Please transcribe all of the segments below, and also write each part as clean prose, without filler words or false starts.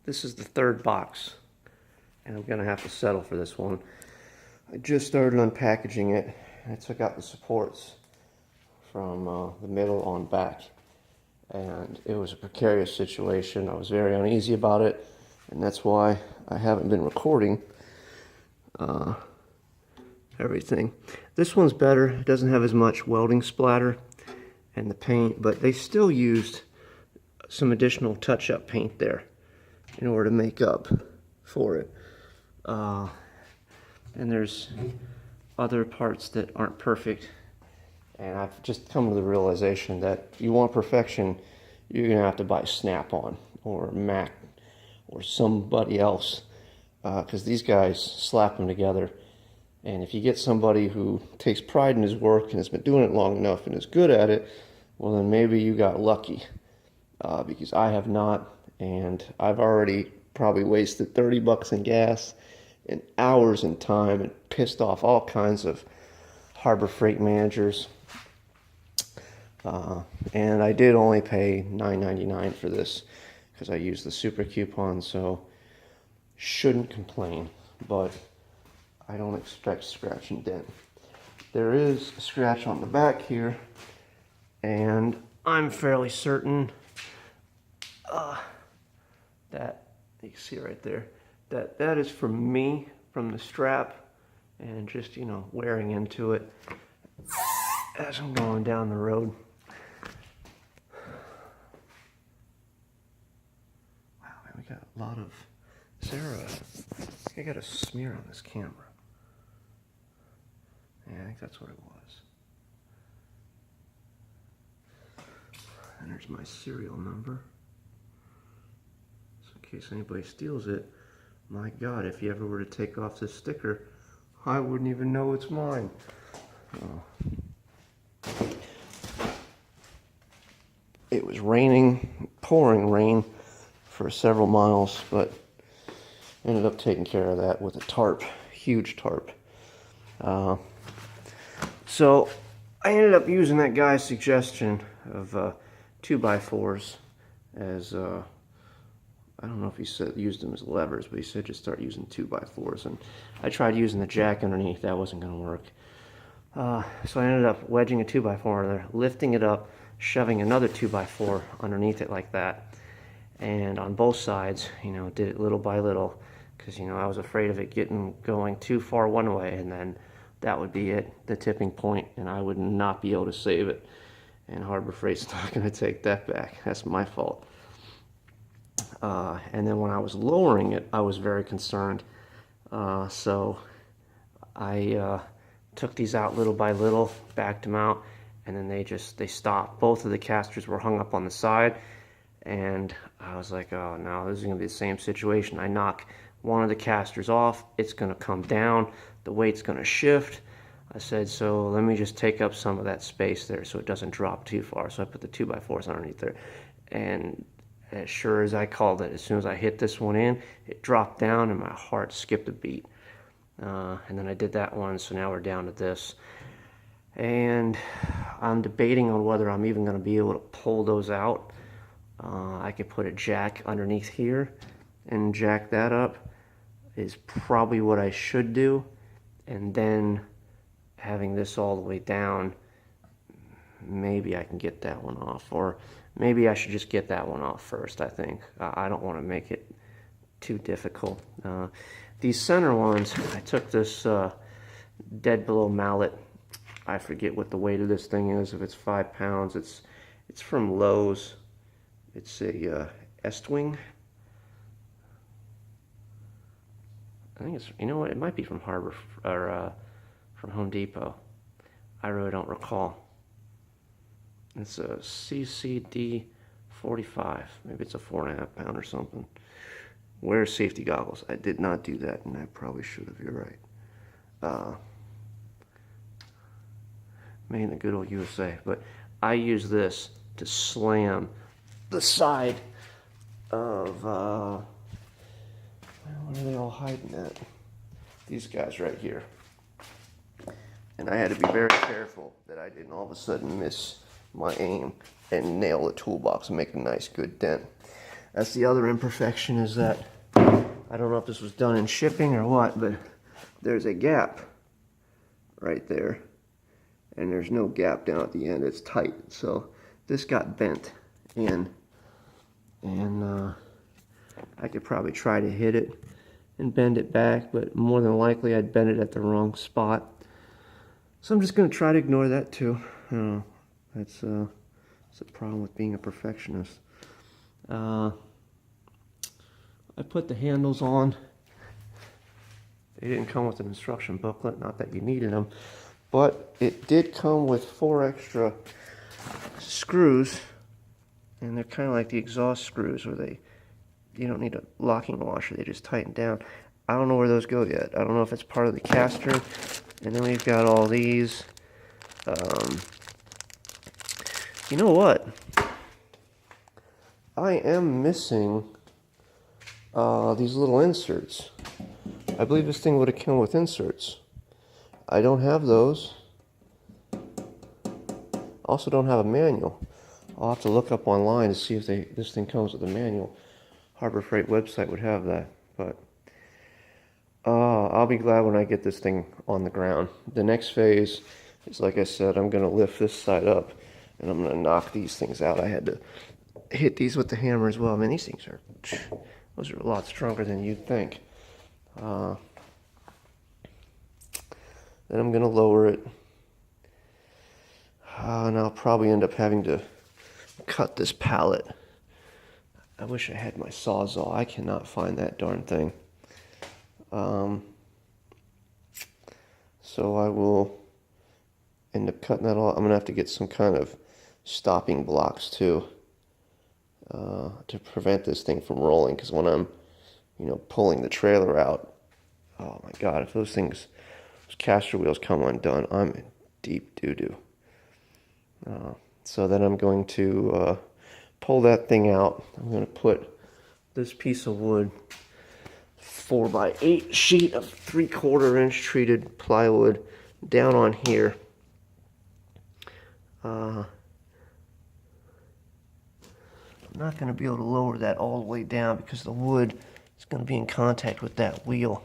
This is the third box, and I'm gonna have to settle for this one. I just started unpackaging it. I took out the supports from the middle on back, and it was a precarious situation. I was very uneasy about it, and that's why I haven't been recording everything. This one's better. It doesn't have as much welding splatter and the paint, but they still used some additional touch-up paint there in order to make up for it. And there's other parts that aren't perfect, and I've just come to the realization that if you want perfection, you're gonna have to buy SnapOn or Mac or somebody else, because these guys slap them together. And if you get somebody who takes pride in his work and has been doing it long enough and is good at it, well then maybe you got lucky, because I have not, and I've already probably wasted 30 bucks in gas and hours in time and pissed off all kinds of Harbor Freight managers. And I did only pay $9.99 for this because I used the super coupon, so shouldn't complain, but I don't expect scratch and dent. There is a scratch on the back here, and I'm fairly certain that, you can see right there, that is from me, from the strap, and just, you know, wearing into it as I'm going down the road. Wow, man, we got a lot of, is there I got a smear on this camera. Yeah, I think that's what it was. And there's my serial number. So in case anybody steals it, my God, if you ever were to take off this sticker, I wouldn't even know it's mine. It was raining, pouring rain for several miles, but ended up taking care of that with a tarp, huge tarp. So I ended up using that guy's suggestion of 2x4s as, I don't know if he said used them as levers, but he said just start using 2x4s. And I tried using the jack underneath, that wasn't going to work. So I ended up wedging a 2x4 in there, lifting it up, shoving another 2x4 underneath it like that. And on both sides, you know, did it little by little, because, you know, I was afraid of it going too far one way, and then that would be it, the tipping point, and I would not be able to save it. And Harbor Freight's not going to take that back. That's my fault. And then when I was lowering it, I was very concerned. So I took these out little by little, backed them out, and then they stopped. Both of the casters were hung up on the side, and I was like, oh no, this is going to be the same situation. I knock one of the casters off, it's going to come down, the weight's going to shift. I said, so let me just take up some of that space there so it doesn't drop too far. So I put the 2x4s underneath there, and as sure as I called it, as soon as I hit this one in, it dropped down and my heart skipped a beat. And then I did that one, so now we're down to this. And I'm debating on whether I'm even going to be able to pull those out. I could put a jack underneath here and jack that up is probably what I should do. And then having this all the way down, maybe I can get that one off, or maybe I should just get that one off first, I think. I don't want to make it too difficult. These center ones, I took this Dead Below mallet. I forget what the weight of this thing is, if it's 5 pounds. It's from Lowe's. It's a Estwing. I think it's, you know what, it might be from Harbor, or from Home Depot. I really don't recall. It's a CCD 45. Maybe it's a 4.5 pound or something. Wear safety goggles. I did not do that, and I probably should have. You're right. Made in the good old USA. But I use this to slam the side of, what are they all hiding at? These guys right here. And I had to be very careful that I didn't all of a sudden miss my aim and nail the toolbox and make a nice good dent. That's the other imperfection, is that I don't know if this was done in shipping or what, but there's a gap right there, and there's no gap down at the end. It's tight, so this got bent in, and I could probably try to hit it and bend it back, but more than likely I'd bend it at the wrong spot. So I'm just going to try to ignore that too. That's a problem with being a perfectionist. I put the handles on. They didn't come with an instruction booklet, not that you needed them, but it did come with 4 extra screws, and they're kind of like the exhaust screws where you don't need a locking washer, they just tighten down. I don't know where those go yet. I don't know if it's part of the caster. And then we've got all these. You know what? I am missing these little inserts. I believe this thing would have come with inserts. I don't have those. Also don't have a manual. I'll have to look up online to see if this thing comes with a manual. Harbor Freight website would have that, but I'll be glad when I get this thing on the ground. The next phase is, like I said, I'm going to lift this side up, and I'm going to knock these things out. I had to hit these with the hammer as well. I mean, these things those are a lot stronger than you'd think. Then I'm going to lower it, and I'll probably end up having to cut this pallet. I wish I had my Sawzall. I cannot find that darn thing. So I will end up cutting that all. I'm going to have to get some kind of stopping blocks too, to prevent this thing from rolling, because when I'm, pulling the trailer out, oh my God, if those caster wheels come undone, I'm in deep doo-doo. So then I'm going to pull that thing out. I'm going to put this piece of wood, 4x8 sheet of 3/4 inch treated plywood, down on here. I'm not going to be able to lower that all the way down because the wood is going to be in contact with that wheel.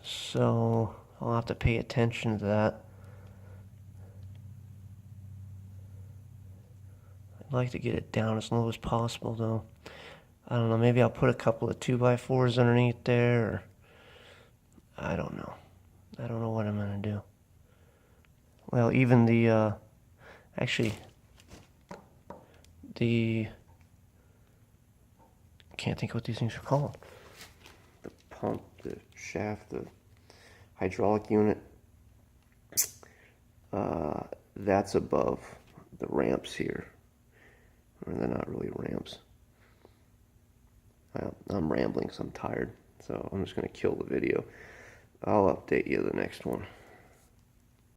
So I'll have to pay attention to that. I'd like to get it down as low as possible though. I don't know, maybe I'll put a couple of 2x4s underneath there, or I don't know. I don't know what I'm going to do. Well, even the, can't think what these things are called. The pump, the shaft, the hydraulic unit, that's above the ramps here. Or they're not really ramps. Well, I'm rambling, so I'm tired. So I'm just going to kill the video. I'll update you the next one.